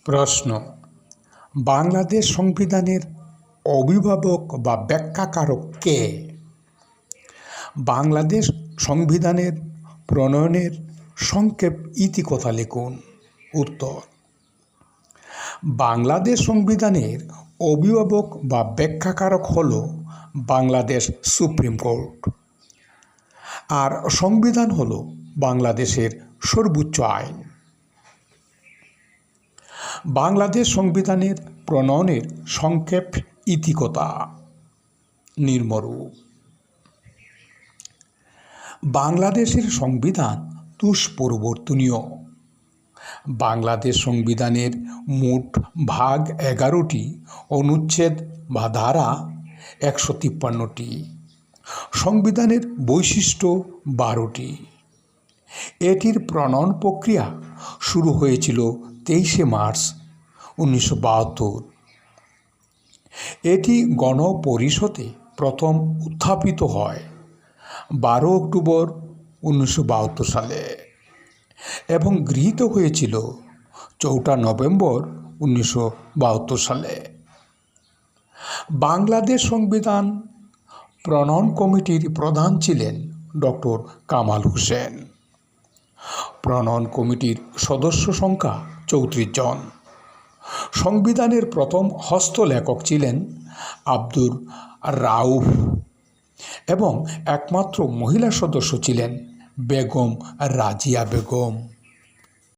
প্রশ্ন: বাংলাদেশ সংবিধানের অভিভাবক বা ব্যাখ্যাকারক কে? বাংলাদেশ সংবিধানের প্রণয়নের সংক্ষেপ ইতিকথা লিখুন। উত্তর: বাংলাদেশ সংবিধানের অভিভাবক বা ব্যাখ্যাকারক হল বাংলাদেশ সুপ্রিম কোর্ট। আর সংবিধান হল বাংলাদেশের সর্বোচ্চ আইন। বাংলাদেশ সংবিধানের প্রণয়নের সংক্ষেপ ইতিকথা নিম্নরূপ। বাংলাদেশের সংবিধান দুষ্পরিবর্তনীয়। বাংলাদেশ সংবিধানের মোট ভাগ 11টি, অনুচ্ছেদ বা ধারা 153টি। সংবিধানের বৈশিষ্ট্য 12টি। এটির প্রণয়ন প্রক্রিয়া শুরু হয়েছিল 23শে মার্চ 1972। এটি গণপরিষদে প্রথম উত্থাপিত হয় 12 অক্টোবর 1972 সালে এবং গৃহীত হয়েছিল 4 নভেম্বর 1972 সালে। বাংলাদেশ সংবিধান প্রণয়ন কমিটির প্রধান ছিলেন ডক্টর কামাল হোসেন। প্রণয়ন কমিটির সদস্য সংখ্যা 34 জন। সংবিধানের প্রথম হস্তলেখক ছিলেন আব্দুর রাউফ এবং একমাত্র মহিলা সদস্য ছিলেন বেগম রাজিয়া বেগম।